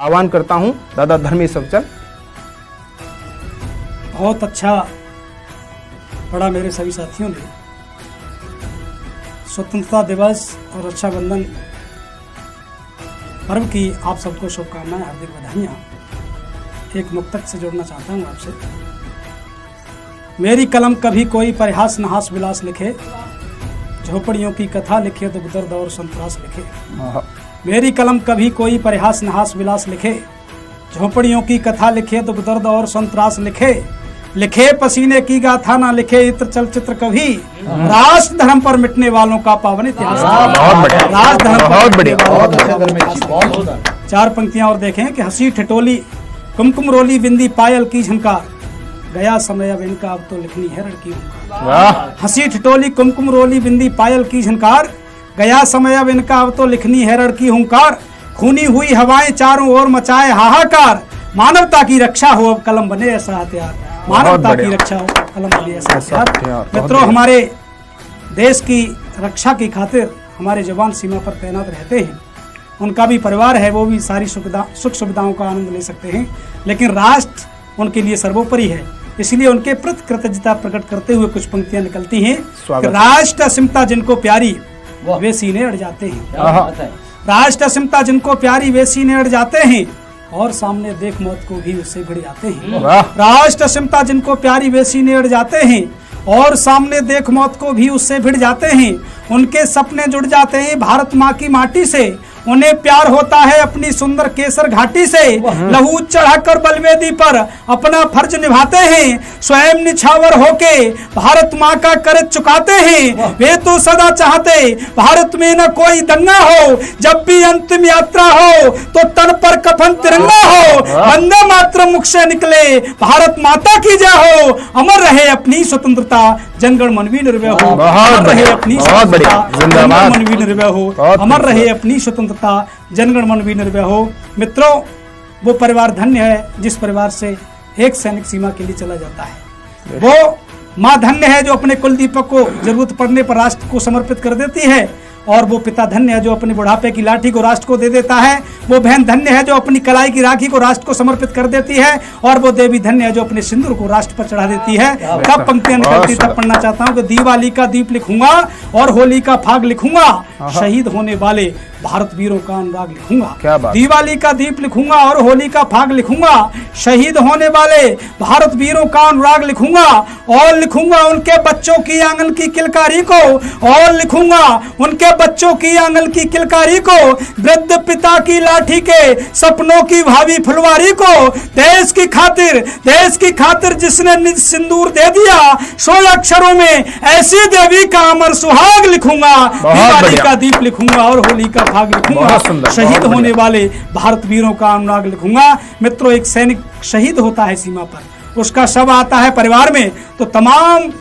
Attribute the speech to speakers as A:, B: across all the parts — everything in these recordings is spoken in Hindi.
A: आह्वान करता हूं दादा धर्मेश अवचल।
B: बहुत अच्छा पढ़ा मेरे सभी साथियों ने। स्वतंत्रता दिवस और रक्षाबंधन पर्व की आप सबको शुभकामनाएं, हार्दिक बधाइयाँ। एक मुक्तक से जोड़ना चाहता हूँ आपसे। मेरी कलम कभी कोई परिहास नहास विलास लिखे, झोपड़ियों की कथा लिखे, दुख दर्द और संतरास लिखे। मेरी कलम कभी कोई परिहास नहास विलास लिखे, झोपड़ियों की कथा लिखे, दुख दर्द और संतरास लिखे। लिखे पसीने की गाथा ना लिखे इत्र चलचित्र कभी, राष्ट्र धर्म पर मिटने वालों का पावन इतिहास। राष्ट्र धर्म बहुत बढ़िया। चार पंक्तियां और देखें कि हंसी ठिठोली कुमकुम रोली बिंदी पायल की झनकार, गया समय अब इनका अब तो लिखनी है लड़की हुंकार। हंसी ठिठोली कुमकुम रोली बिंदी पायल की झनकार, गया समय अब इनका अब तो लिखनी है लड़की हुंकार। खूनी हुई हवाएं चारों ओर मचाए हाहाकार, मानवता की रक्षा हो अब कलम बने ऐसा हथियार। मानवता की रक्षा हो कलम बने ऐसा हथियार। मित्रों, हमारे देश की रक्षा की खातिर हमारे जवान सीमा पर तैनात रहते हैं। उनका भी परिवार है, वो भी सारी सुख सुविधाओं का आनंद ले सकते हैं, लेकिन राष्ट्र उनके लिए सर्वोपरि है। इसलिए उनके प्रति कृतज्ञता प्रकट करते हुए कुछ पंक्तियां निकलती हैं। राष्ट्र असीमता जिनको प्यारी वे सीने अड़ जाते हैं। राष्ट्र असीमता जिनको प्यारी वे सीने अड़ जाते हैं, और सामने देख मौत को भी उससे भिड़ जाते हैं। राष्ट्र असीमता जिनको प्यारी वे सीने अड़ जाते हैं, और सामने देख मौत को भी उससे भिड़ जाते हैं। उनके सपने जुड़ जाते हैं भारत माँ की माटी से, उन्हें प्यार होता है अपनी सुंदर केसर घाटी से। लहू चढ़ाकर बलवेदी पर अपना फर्ज निभाते हैं, स्वयं निछावर होके भारत माँ का कर्ज चुकाते हैं। वे तो सदा चाहते भारत में न कोई दंगा हो, जब भी अंतिम यात्रा हो तो तन पर कफन तिरंगा हो। वंदे मातरम मुख से निकले भारत माता की जय हो, अमर रहे अपनी स्वतंत्रता जनगण मन भी निर्भय हो। अमर रहे अपनी स्वतंत्रता जनगण मन भी निर्भय हो। अमर रहे अपनी स्वतंत्रता जनगण मन भी निर्भय हो। मित्रों, वो परिवार धन्य है जिस परिवार से एक सैनिक सीमा के लिए चला जाता है। वो माँ धन्य है जो अपने कुल दीपक को जरूरत पड़ने पर राष्ट्र को समर्पित कर देती है, और वो पिता धन्य है जो अपने बुढ़ापे की लाठी को राष्ट्र को दे देता है। वो बहन धन्य है जो अपनी कलाई की राखी को राष्ट्र को समर्पित कर देती है, और वो देवी धन्य है जो अपने सिंदूर को राष्ट्र पर चढ़ा देती है। तब पंक्तियां निकलती तब पढ़ना चाहता हूँ कि दिवाली का दीप लिखूंगा और होली का फाग लिखूंगा, शहीद होने वाले भारत वीरों का अनुराग लिखूंगा। दिवाली का दीप लिखूंगा और होली का फाग लिखूंगा, शहीद होने वाले भारत वीरों का अनुराग लिखूंगा, और लिखूंगा उनके बच्चों की आंगन की किलकारी को, और लिखूंगा उनके बच्चों की आंगन की किलकारी को, वृद्ध पिता की लाठी के सपनों की भावी फुलवारी को। देश की खातिर जिसने निज सिंदूर दे दिया, सो अक्षरों में ऐसी देवी का अमर सुहाग लिखूंगा। दिवाली का दीप लिखूंगा और होली का भाग लिखूंगा, शहीद होने वाले भारत वीरों का अनुराग लिखूंगा। मित्रों, एक सैनिक शहीद होता है सीमा पर, उसका शव आता है परिवार में, तो तमाम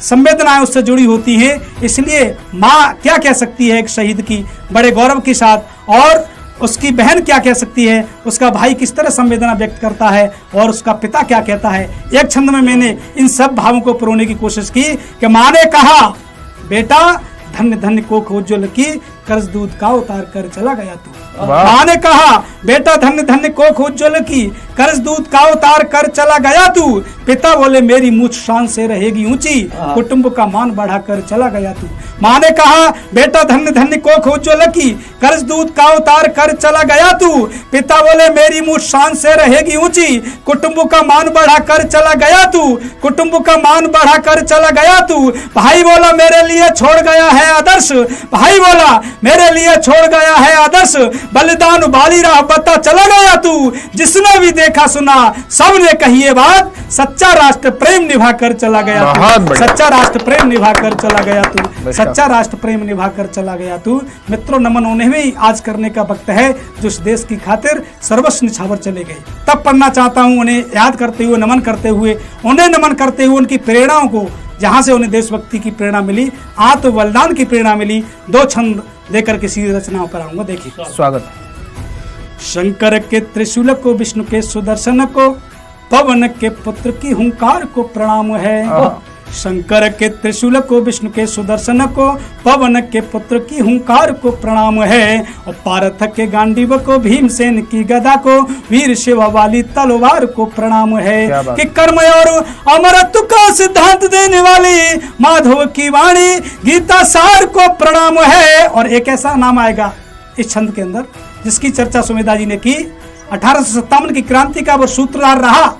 B: संवेदनाएं उससे जुड़ी होती हैं। इसलिए माँ क्या कह सकती है एक शहीद की बड़े गौरव के साथ, और उसकी बहन क्या कह सकती है, उसका भाई किस तरह संवेदना व्यक्त करता है, और उसका पिता क्या कहता है। एक छंद में मैंने इन सब भावों को पिरोने की कोशिश की कि माँ ने कहा, बेटा धन्य धन्य कोख उज्ज्वल की, कर्ज दूध का उतार कर चला गया तू। माँ ने कहा, बेटा धन्य धन्य कोख उज्ज्वल की, कर्ज दूध का उतार कर चला गया तू। पिता बोले मेरी मूछ शान से रहेगी ऊंची, कुटुंब का मान बढ़ा कर चला गया तू। माँ ने कहा, बेटा धन्य धन्य कोख उज्ज्वल की, कर्ज दूध का उतार कर चला गया तू। पिता बोले मेरी मूछ शान से रहेगी ऊंची, कुटुंब का मान बढ़ा कर चला गया तू। कुटुंब का मान बढ़ा कर चला गया तू। भाई बोला मेरे लिए छोड़ गया है आदर्श, भाई बोला मेरे लिए छोड़ गया है आदर्श, बलिदान बाली राह बता चला गया तू। जिसने भी देखा सुना सबने कही ये बात, सच्चा राष्ट्र प्रेम निभा कर चला गया तू। सच्चा राष्ट्र प्रेम निभा कर चला गया तू। सच्चा राष्ट्र प्रेम निभा कर चला गया तू। मित्रों, नमन उन्हें भी आज करने का वक्त है जो इस देश की खातिर सर्वस्व निछावर चले गए। तब पढ़ना चाहता हूँ उन्हें याद करते हुए, नमन करते हुए, उन्हें नमन करते हुए उनकी प्रेरणाओं को, जहां से उन्हें देशभक्ति की प्रेरणा मिली, आत्म बलिदान की प्रेरणा मिली। दो छंद देकर किसी रचनाओं पर आऊंगा, देखिए।
A: स्वागत है।
B: शंकर के त्रिशूल को, विष्णु के सुदर्शन को, पवन के पुत्र की हुंकार को प्रणाम है। शंकर के त्रिशूल को, विष्णु के सुदर्शन को, पवन के पुत्र की हुंकार को प्रणाम है, और पार्थ के गांडीव को, भीमसेन की गदा को, वीर शिव वाली तलवार को प्रणाम है। कि कर्म और अमरत्व का सिद्धांत देने वाली माधव की वाणी गीता सार को प्रणाम है। और एक ऐसा नाम आएगा इस छंद के अंदर जिसकी चर्चा सुमेधा जी ने की। 1857 की क्रांति का वो सूत्रधार रहा।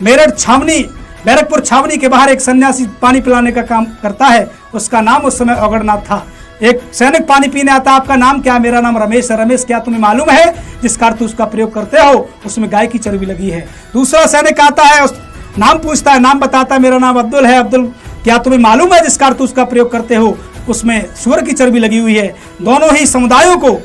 B: मेरठ छावनी, बैरकपुर छावनी के बाहर एक सन्यासी पानी पिलाने का काम करता है। उसका नाम उस समय अगड़नाथ था। एक सैनिक पानी पीने आता, आपका नाम क्या? मेरा नाम रमेश है। रमेश, क्या तुम्हें मालूम है जिस कारतूस का प्रयोग करते हो उसमें गाय की चर्बी लगी है? दूसरा सैनिक आता है, उस नाम पूछता है, नाम बताता है, मेरा नाम अब्दुल है। अब्दुल, क्या तुम्हें मालूम है जिस कारतूस का प्रयोग करते हो उसमें सुअर की चर्बी लगी हुई है? दोनों ही समुदायों को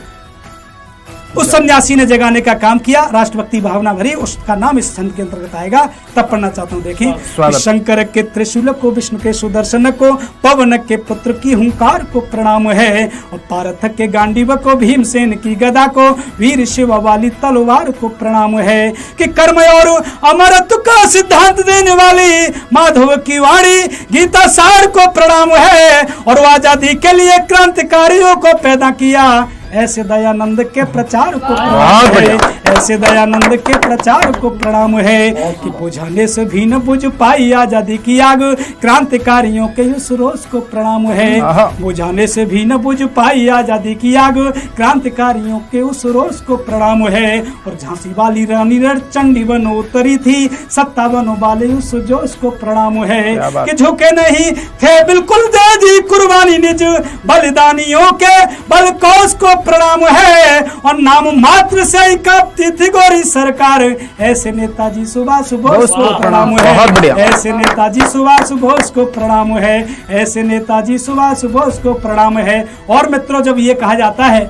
B: उस सन्यासी ने जगाने का काम किया। राष्ट्रभक्ति भावना भरी, उसका नाम इस छंद के अंतर्गत आएगा। तब पढ़ना चाहता हूँ, देखिए। शंकर के त्रिशूल को, विष्णु के सुदर्शन को, पवन के पुत्र की हुंकार को प्रणाम है, और पार्थ के गांडीव को, भीमसेन की गदा को, वीर शिव वाली तलवार को प्रणाम है। कि कर्म और अमरत्व का सिद्धांत देने वाली माधव की वाणी गीता सार को प्रणाम है, और वो आजादी के लिए क्रांतिकारियों को पैदा किया। ऐसे दयानंद के प्रचार को प्रणाम है, ऐसे दयानंद के प्रचार को प्रणाम है। कि बुझाने से भी न बुझ पाई आजादी की आग, क्रांतिकारियों के उस रोष को प्रणाम है। बुझाने से भी न बुझ पाई आजादी की आग, क्रांतिकारियों के उस रोष को प्रणाम है। और झांसी वाली रानी चंडी बनो उतरी थी, 57 वाले उस जोश को प्रणाम है। कि झुके नहीं थे बिल्कुल, दे दी कुर्बानी निज बलिदानियों के बल कोष को प्रणाम है। और नाम मात्र से ही कांपती थी गोरी सरकार, ऐसे नेताजी सुभाष बोस को प्रणाम है। ऐसे नेताजी सुभाष बोस को प्रणाम है, ऐसे नेताजी सुभाष बोस को प्रणाम है। और मित्रों, जब ये कहा जाता है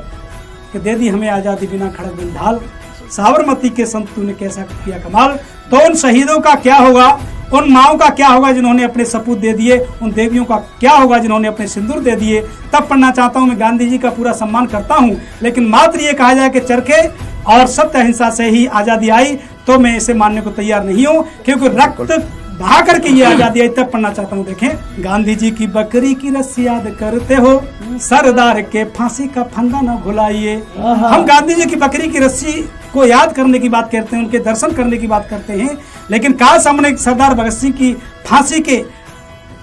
B: कि दे दी हमें आजादी बिना खड़ग बिन ढाल, साबरमती के संत तूने कैसा किया कमाल, तो उन शहीदों का क्या होगा, उन माओं का क्या होगा जिन्होंने अपने सपूत दे दिए, उन देवियों का क्या होगा जिन्होंने अपने सिंदूर दे दिए। तब पढ़ना चाहता हूँ। मैं गांधी जी का पूरा सम्मान करता हूँ, लेकिन मात्र ये कहा जाए कि चरखे और सत्य अहिंसा से ही आजादी आई, तो मैं इसे मानने को तैयार नहीं हूँ, क्योंकि रक्त बहा करके ये आजादी आई। तब पढ़ना चाहता हूँ, देखें। गांधी जी की बकरी की रस्सी याद करते हो, सरदार के फांसी का फंदा न भुलाइए। हम गांधी जी की बकरी की रस्सी को याद करने की बात करते हैं, उनके दर्शन करने की बात करते हैं, लेकिन काश हमने सरदार भगत सिंह की फांसी के,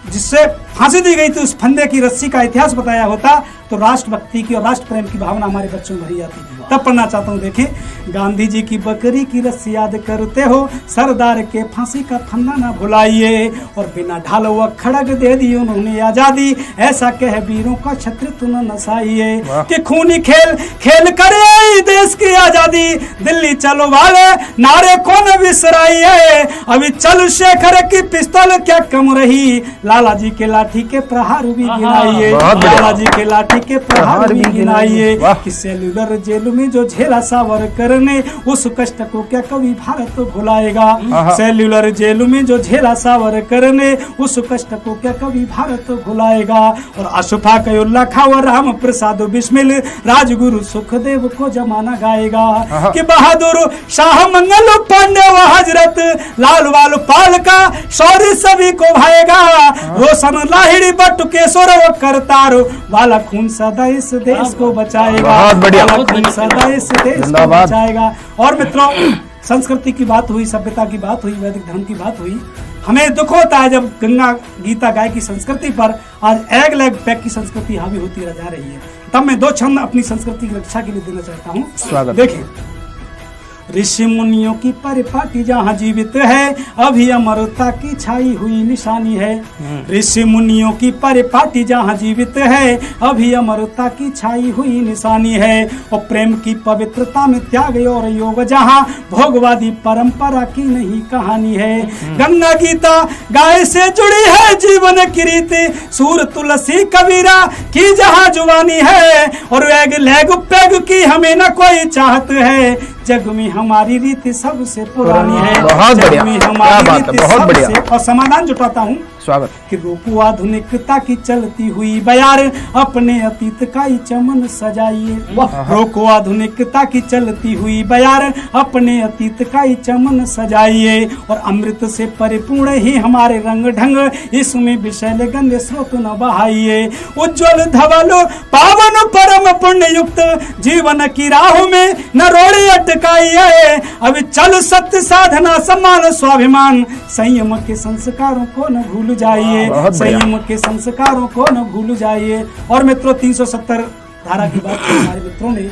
B: जिससे फांसी दी गई थी, उस फंदे की रस्सी का इतिहास बताया होता, तो राष्ट्रभक्ति की और राष्ट्र प्रेम की भावना हमारे बच्चों में भरी जाती। तब पढ़ना चाहता हूँ, देखें। गांधी जी की बकरी की रस्सी याद करते हो, सरदार के फांसी का फंदा ना भुलाइए, और बिना ढाल व खड़ग दे दी उन्होंने आजादी, ऐसा कह वीरों का छत्रित्व न नसाइए। कि खूनी खेल खेल करे देश की आजादी, दिल्ली चलो वाले नारे को न बिसराइए। अभी चल शेखर की पिस्तौल क्या कम रही, लाला जी के लाठी के प्रहार भी गिनाइए, लाला जी के लाठी के प्रहार भी गिनाइए। कि सेल्यूलर जेल में जो झेला सावरकर ने, उस कष्ट को क्या कभी भारत भुलाएगा। सेल्यूलर जेल में जो झेला सावरकर ने, उस कष्ट को क्या कभी भारत भुलाएगा। और अशफा कयुल्ला खावर राम प्रसाद बिस्मिल, राजगुरु सुखदेव को जमाना गाएगा। कि बहादुर शाह मंगल पांडे व हजरत लाल वाल पाल का शौर्य सभी को भाएगा। रोशन लाहिड़ी बटुकेश्वर व करतार वाला खून सदा इस देश को बचाएगा, वाला खून सदा इस देश को बचाएगा। और मित्रों, संस्कृति की बात हुई, सभ्यता की बात हुई, वैदिक धर्म की बात हुई। हमें दुख होता है जब गंगा गीता गाय की संस्कृति पर आज एग लैग पैक की संस्कृति हावी होती जा रही है। तब मैं 2 छंद अपनी संस्कृति की रक्षा के लिए देना चाहता हूँ। देखिए, ऋषि मुनियों की परिपाटी जहाँ जीवित है, अभी अमरता की छाई हुई निशानी है। ऋषि मुनियों की परिपाटी जहाँ जीवित है, अभी अमरता की छाई हुई निशानी है। और प्रेम की पवित्रता में त्याग और योग जहाँ, भोगवादी परंपरा की नहीं कहानी है। गंगा गीता गाय से जुड़ी है जीवन की रीति, सूर तुलसी कबीरा की जहाँ जुबानी है। और एग लैग पैग की हमें न कोई चाहत है, जग में हमारी रीति सबसे पुरानी है।
A: बहुत बढ़िया,
B: हमारी रीति सबसे। और समाधान जुटाता हूँ,
A: स्वागत।
B: कि रूप आधुनिकता की चलती हुई बयार, अपने अतीत का ही चमन सजाइए। रोको आधुनिकता की चलती हुई बयार, अपने अतीत का ही चमन सजाइए। और अमृत से परिपूर्ण ही हमारे रंग ढंग, इसमें विषैले गंदे स्रोत न बहाइए। उज्ज्वल धवल पावन परम पुण्य युक्त जीवन की राह में न रोड़े अटकाइए। अब चल सत्य साधना सम्मान स्वाभिमान, संयम के संस्कारों को न भूल जाइए। संयम के संस्कारों को न भूल जाइए। और मित्रों 370 धारा की बात हमारे मित्रों ने,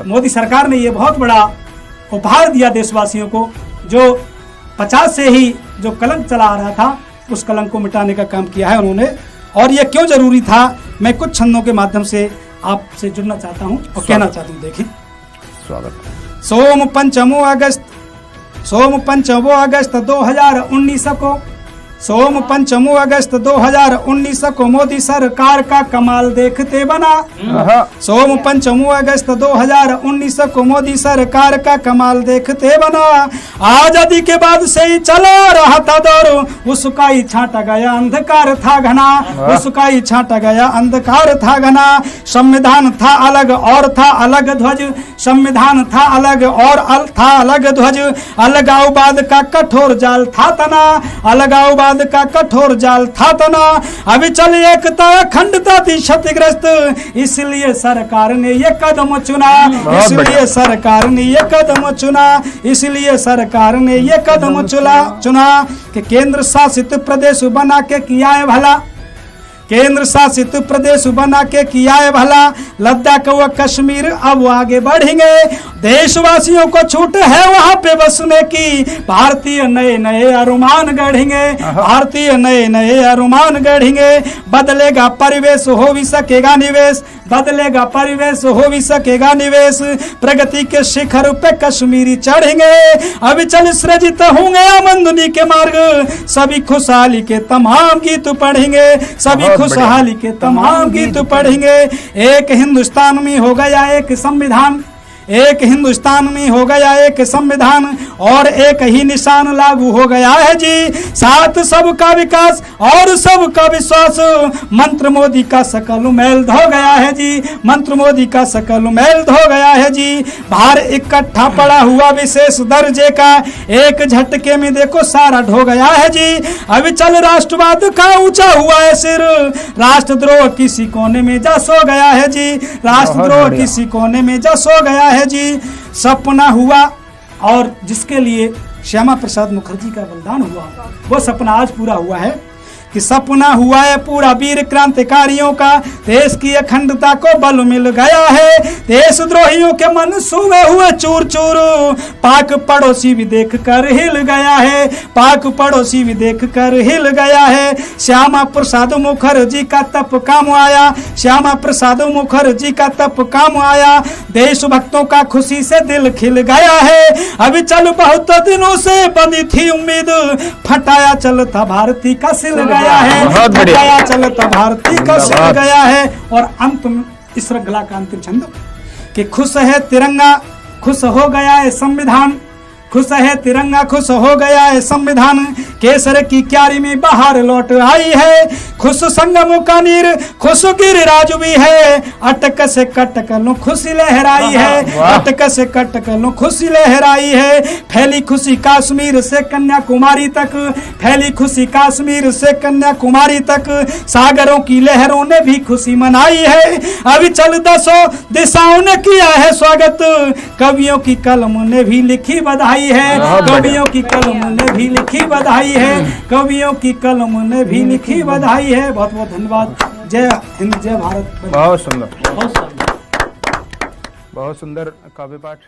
B: मोदी सरकार ने ये बहुत बड़ा उपहार दिया देशवासियों को, जो 50 से ही जो कलंक चला आ रहा था उस कलंक को मिटाने का काम किया है उन्होंने। और ये क्यों जरूरी था, मैं कुछ छंदों के माध्यम से आपसे जुड़ना चाहता हूँ और कहना चाहता हूँ। देखिए
A: स्वागत।
B: सोम पंचमो अगस्त 2019 को, सोम पंचमो अगस्त 2019 को मोदी सरकार का कमाल देखते बना। सोम पंचमो अगस्त 2019 को मोदी सरकार का कमाल देखते बना। आजादी के बाद से ही चला रहा था दौर, उसका ही छांटा गया अंधकार था घना। उसका ही छांटा गया अंधकार था घना। संविधान था अलग और था अलग ध्वज, संविधान था अलग और था अलग ध्वज। अलगाववाद का कठोर जाल था तना, अलगाववाद का कठोर जाल था तना। अभी चल एकता अखंडता थी क्षतिग्रस्त, इसलिए सरकार ने ये कदम चुना। इसलिए सरकार ने ये कदम चुना। इसलिए सरकार ने ये कदम चुना कि केंद्र शासित प्रदेश बना के किया है भला। केंद्र शासित प्रदेश बना के किया है भला। लद्दाख व कश्मीर अब आगे बढ़ेंगे, देशवासियों को छूट है वहां पे बसने की। भारतीय नए नए अरुमान गढ़ेंगे, भारतीय नए नए अरुमान गढ़ेंगे। बदलेगा परिवेश हो भी सकेगा निवेश, बदलेगा परिवेश हो भी सकेगा निवेश। प्रगति के शिखर पे कश्मीरी चढ़ेंगे, अभी चल सृजित होंगे आमदनी के मार्ग। सभी खुशहाली के तमाम गीत पढ़ेंगे, सभी खुशहाली के तमाम गीत पढ़ेंगे। एक हिंदुस्तान में हो गया एक संविधान, एक हिंदुस्तान में हो गया एक संविधान, और एक ही निशान लागू हो गया है जी। साथ सबका विकास और सबका विश्वास, मंत्र मोदी का सकल मैल धो गया है जी। मंत्र मोदी का सकल मैल धो गया है जी। भार इकट्ठा पड़ा हुआ विशेष दर्जे का, एक झटके में देखो सारा ढो गया है जी। अभी चल राष्ट्रवाद का ऊंचा हुआ है सिर, राष्ट्रद्रोह किसी कोने में जा सो गया है जी। राष्ट्रद्रोह किसी कोने में जा सो गया है जी। सपना हुआ और जिसके लिए श्यामा प्रसाद मुखर्जी का बलिदान हुआ, वो सपना आज पूरा हुआ है कि सपना हुआ है पूरा वीर क्रांतिकारियों का। देश की अखंडता को बल मिल गया है, देशद्रोहियों के मनसूबे हुए चूर चूर। पाक पड़ोसी भी देख कर हिल गया है, पाक पड़ोसी भी देख कर हिल गया है। श्यामा प्रसाद मुखर्जी का तप काम आया, श्यामा प्रसाद मुखर्जी का तप काम आया। देशभक्तों का खुशी से दिल खिल गया है। अभी चल बहुत दिनों से बंदी थी उम्मीद, फटाया चलता भारती का सिल गया है, फटाया चलता भारती का सिल गया है। और अंत में इस श्रृंखला का अंतिम छंद कि खुश है तिरंगा, खुश हो गया है संविधान। खुश है तिरंगा, खुश हो गया है संविधान। केसर की क्यारी में बाहर लौट आई है, खुश संगमों का नीर, खुश गिरिराज भी है। अटक से कटक लो खुशी लहराई है, अटक से कटक लो खुशी लहराई है। फैली खुशी कश्मीर से कन्याकुमारी तक, फैली खुशी कश्मीर से कन्याकुमारी तक। सागरों की लहरों ने भी खुशी मनाई है। अभी चल 10 दिशाओं ने किया है स्वागत, कवियों की कलम ने भी लिखी बधाई है, कवियों की कलम ने भी लिखी बधाई है, कवियों की कलम ने भी लिखी बधाई है। बहुत बहुत धन्यवाद। जय हिंद, जय भारत।
A: बहुत सुंदर, बहुत सुंदर काव्य पाठ।